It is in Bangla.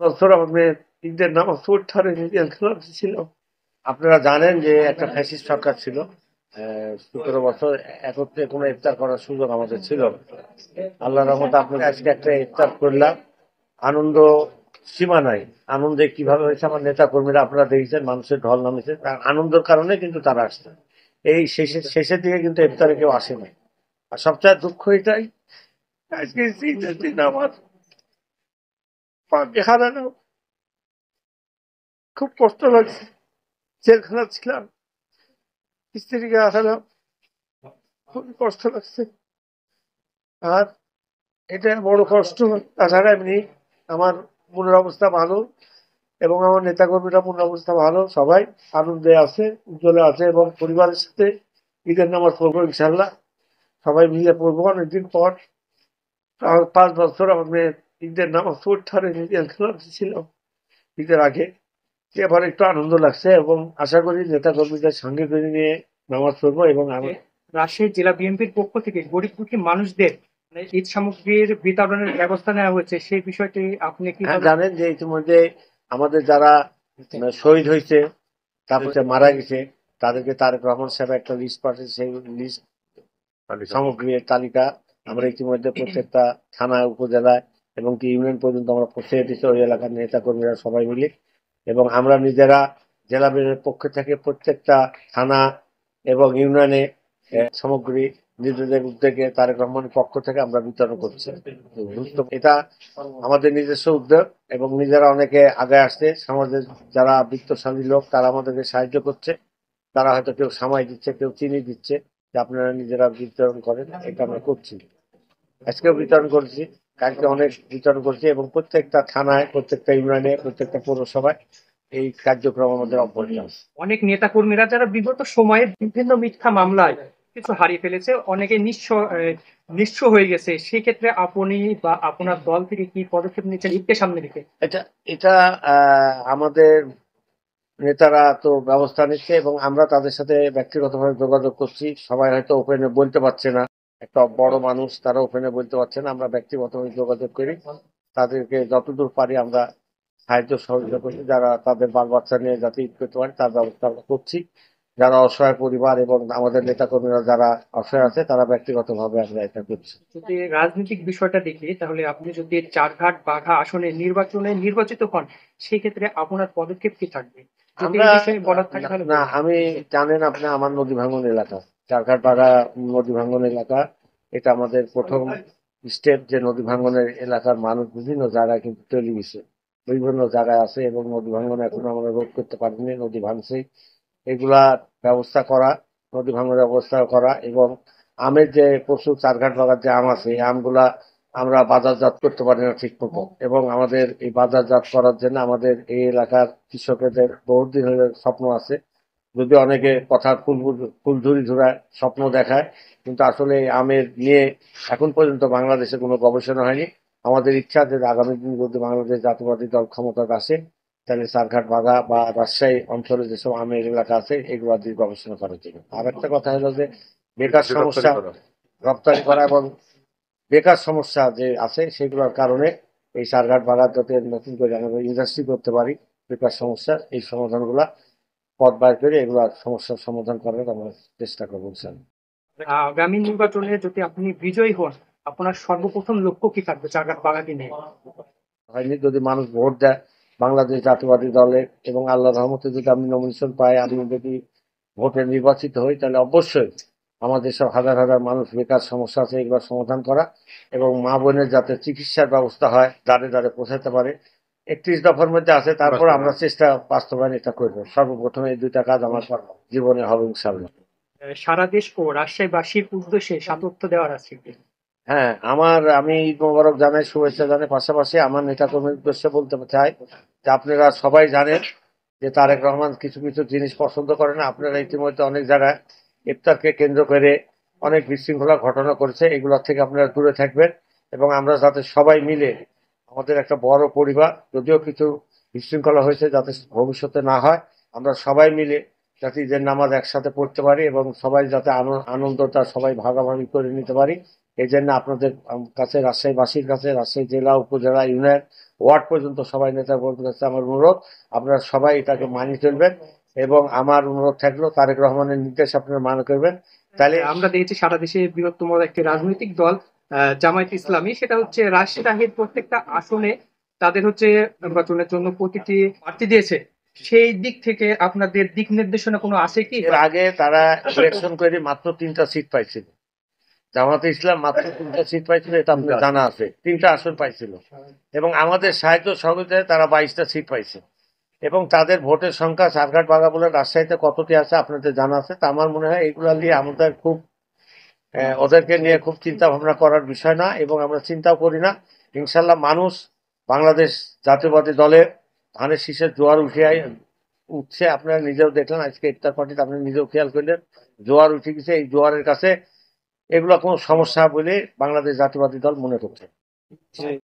বছর আমাদের ঈদের নামাজ পড়তে খেলা ছিল। আপনারা জানেন যে একটা ফ্যাসিস্ট সরকার ছিল 17 বছর একত্রে কোনো ইফতার করার সুযোগ আমাদের ছিল না। আল্লাহ রহমতে আপনাদের আজকে একটা ইফতার করলাম, আনন্দ সীমা নাই। আনন্দে কিভাবে হয়েছে আমার নেতা কর্মীরা আপনারা দেখেছেন, মানুষের ঢল নামেছে, তার আনন্দের কারণে কিন্তু তারা আসছে। এই শেষের দিকে কিন্তু ইফতারে কেউ আসেনি। আর সবচেয়ে দুঃখ এটাই, আজকে ঈদের দিন আমার পাকে হারানো খুব কষ্ট লাগছে। জেলখানা ছিলাম, স্ত্রীকে হারালাম, খুবই কষ্ট লাগছে। আর এটা বড় কষ্ট। তাছাড়া এমনি আমার মনের অবস্থা ভালো এবং আমার নেতাকর্মীরা মনের অবস্থা ভালো, সবাই আনন্দে আছে, উজ্জ্বলে আছে এবং পরিবারের সাথে ঈদের নামাজ পড়বো ইনশাল্লাহ। সবাই মিলে পড়বো অনেকদিন পর। 5 বছর আমাদের ঈদের নামাজ পড়তে খেলা ছিল ঈদের আগে। এবার একটু আনন্দ লাগছে এবং আশা করি নেতা কর্মীদের সঙ্গে করে নিয়ে নামাজ পড়বো এবং আমি রাজশাহী জেলা বিএনপির পক্ষ থেকে গরিব দুঃখী মানুষদের ঈদ সামগ্রীর বিতরণের ব্যবস্থা নেওয়া হয়েছে, সেই বিষয়টি আপনি কি জানেন যে ইতিমধ্যে আমাদের যারা শহীদ হয়েছে, তারপরে মারা গেছে, তাদেরকে তারেক রহমান সাহেব একটা লিস্ট পাঠিয়েছে। সেই লিস্ট সামগ্রীর তালিকা আমরা ইতিমধ্যে প্রত্যেকটা থানায়, উপজেলায় এবং কি ইউনিয়ন পর্যন্ত আমরা পৌঁছে দিচ্ছি, ওই এলাকার নেতা কর্মীরা সবাই মিলে। এবং আমরা নিজেরা জেলা বিএনপির পক্ষ থেকে প্রত্যেকটা থানা এবং ইউনিয়নে সামগ্রী নিজেদের উদ্যোগে তারেক রহমানের পক্ষ থেকে আমরা বিতরণ করছি। এটা আমাদের নিজস্ব উদ্যোগ এবং নিজেরা অনেকে আগে আসছে। সমাজের যারা বিত্তশালী লোক তারা আমাদেরকে সাহায্য করছে। তারা হয়তো কেউ সামাই দিচ্ছে, কেউ চিনি দিচ্ছে, যে আপনারা নিজেরা বিতরণ করেন। এটা আমরা করছি, আজকেও বিতরণ করছি, কালকে অনেক বিতরণ করছি এবং প্রত্যেকটা থানায়, প্রত্যেকটা ইউনিয়নে, প্রত্যেকটা পৌরসভায় এই কার্যক্রম আমাদের অব্যাহত আছে। অনেক নেতা কর্মীরা যারা বিগত সময়ে বিভিন্ন মিথ্যা মামলায় কিছু হারিয়ে ফেলেছে, অনেকে নিঃস্ব হয়ে গেছে, সেক্ষেত্রে আপনি বা আপনার দল থেকে কি পদক্ষেপ নিচ্ছেন ঈদকে সামনে রেখে? এটা এটা আমাদের নেতারা তো ব্যবস্থা নিচ্ছে এবং আমরা তাদের সাথে ব্যক্তিগতভাবে যোগাযোগ করছি। সবাই হয়তো ওপেনে বলতে পারছে না, একটা বড় মানুষ, তারা ওপেনে বলতে পারছে না। আমরা ব্যক্তিগতভাবে যোগাযোগ করি, তাদেরকে যতদূর পারি আমরা সাহায্য সহযোগিতা করছি। যারা তাদের বাল বাচ্চা নিয়ে যাতে ঈদ করতে পারে তার ব্যবস্থা আমরা করছি। যারা অসহায় পরিবার এবং আমাদের নেতাকর্মীরা যারা অসহায় আছে, তারা ব্যক্তিগতভাবে আমরা এটা করছি। যদি রাজনৈতিক বিষয়টা দেখি, তাহলে আপনি যদি চারঘাট বাঘা আসনে নির্বাচিত হন, সেই ক্ষেত্রে আপনার পদক্ষেপ কি থাকবে? যদি আমরা এই বিষয়ে বলার থাকে তাহলে না, বলুন। আমি জানেন আপনি আমার নদী ভাঙ্গন এলাকা, চারঘাট পাড়া নদী ভাঙ্গন এলাকা। এটা আমাদের প্রথম স্টেপ, যে নদী ভাঙ্গনের এলাকার মানুষ বিভিন্ন জায়গায় কিন্তু চলে গেছে, বিভিন্ন জায়গায় আছে এবং নদী ভাঙ্গন এখন আমরা রোধ করতে পারিনি, নদী ভাঙছে। এগুলা ব্যবস্থা করা, নদী ভাঙ্গনের ব্যবস্থা করা এবং আমের যে প্রচুর চারঘাট বাগার যে আম আছে, এই আমগুলা আমরা বাজারজাত করতে পারি না ঠিক মতো এবং আমাদের এই বাজারজাত করার জন্য আমাদের এই এলাকার কৃষকদের বহুদিন ধরে স্বপ্ন আছে। যদি অনেকে কথার ফুলঝুরি ঝুরায় স্বপ্ন দেখায়, কিন্তু আসলে এই আমের নিয়ে এখন পর্যন্ত বাংলাদেশে কোনো গবেষণা হয়নি। আমাদের ইচ্ছা যে আগামী দিন যদি বাংলাদেশ জাতীয়বাদী দল ক্ষমতায় আসে, তাহলে চারঘাট বাগা বা রাজশাহী অঞ্চলে যেসব আমের এলাকা আছে এগুলো দিয়ে গবেষণা করার জন্য। আর একটা কথা হলো যে বেকার সমস্যা, রপ্তানি করা এবং বেকার সমস্যা যে আছে সেগুলোর কারণে এই চারঘাট বাগান যাতে নতুন করে আমরা ইন্ডাস্ট্রি করতে পারি, বেকার সমস্যা এই সমাধানগুলা পথ বাইর করে এগুলা সমস্যার সমাধান করার আমরা চেষ্টা করবো ইনশাল্লাহ। আগামী নির্বাচনে যদি আপনি বিজয়ী হন, আপনার সর্বপ্রথম লক্ষ্য কি থাকবে চারঘাট বাঘাকে নিয়ে? হয়নি, যদি মানুষ ভোট দেয় বাংলাদেশ জাতীয়বাদী দলে এবং আল্লাহ রহমতে যদি আমি নমিনেশন পাই, আমি যদি ভোটে নির্বাচিত হই, তাহলে অবশ্যই আমাদের সব হাজার হাজার মানুষ বেকার সমস্যা আছে এগুলো সমাধান করা এবং মা বোনের যাতে চিকিৎসার ব্যবস্থা হয়, দ্বারে দ্বারে পৌঁছাতে পারে। 31 দফার মধ্যে আছে, তারপর আমরা চেষ্টা বাস্তবায়ন এটা করবো। সর্বপ্রথমে এই দুইটা কাজ আমার জীবনে হবে ইনশাল্লাহ। সারা দেশ ও রাজশাহীবাসীর উদ্দেশ্যে সান্ত্বনা দেওয়ার আছে। হ্যাঁ, আমি ঈদ মোবারক জানাই, শুভেচ্ছা জানাই। পাশাপাশি আমার নেতাকর্মীর উদ্দেশ্যে বলতে চাই যে আপনারা সবাই জানেন যে তারেক রহমান কিছু কিছু জিনিস পছন্দ করে না। আপনারা ইতিমধ্যে অনেক জায়গায় ইফতারকে কেন্দ্র করে অনেক বিশৃঙ্খলা ঘটনা করেছে, এগুলো থেকে আপনারা দূরে থাকবেন এবং আমরা যাতে সবাই মিলে, আমাদের একটা বড় পরিবার, যদিও কিছু বিশৃঙ্খলা হয়েছে যাতে ভবিষ্যতে না হয়, আমরা সবাই মিলে যাতে ঈদের নামাজ একসাথে পড়তে পারি এবং সবাই যাতে আনন্দটা সবাই ভাগাভাগি করে নিতে পারি। এই জন্য আপনাদের কাছে, রাজশাহীবাসীর কাছে, রাজশাহী জেলা, উপজেলা, ইউনিয়ন ওয়ার্ড পর্যন্ত সবাই নেতা বলতে কাছে আমার অনুরোধ, আপনারা সবাই এটাকে মানিয়ে চলবেন এবং আমার অনুরোধ থাকলো তারেক রহমানের নির্দেশ আপনারা মান্য করবেন। তাহলে আমরা দেখেছি সারা দেশে বৃহত্তম একটি রাজনৈতিক দল জামায়াত ইসলামী, সেটা হচ্ছে রাজশাহীর প্রত্যেকটা আসনে তাদের হচ্ছে নির্বাচনের জন্য প্রতিটি প্রার্থী দিয়েছে। সেই দিক থেকে আপনাদের দিক নির্দেশনা কোনো আছে কি? এর আগে তারা ইলেকশন করে মাত্র 3টা সিট পাইছিল, জামাতে ইসলাম মাত্র 3টা সিট পাইছিল, এটা আপনার জানা আছে, 3টা আসন পাইছিল এবং আমাদের সাহায্য সহযোগিতায় তারা 22টা সিট পাইছে এবং তাদের ভোটের সংখ্যা চারঘাট বাগাবুলা রাজশাহীতে কতটি আছে আপনাদের জানা আছে। তা আমার মনে হয় এগুলা নিয়ে আমাদের খুব ওদেরকে নিয়ে খুব চিন্তা ভাবনা করার বিষয় না এবং আমরা চিন্তাও করি না। ইনশাল্লাহ মানুষ বাংলাদেশ জাতীয়বাদী দলের ধানের শীষের জোয়ার উঠছে, আপনারা নিজেও দেখলেন আজকে ইফতার পার্টিতে, আপনি নিজেও খেয়াল করলেন জোয়ার উঠে গেছে। এই জোয়ারের কাছে এগুলো কোনো সমস্যা বলে বাংলাদেশ জাতীয়বাদী দল মনে করছে।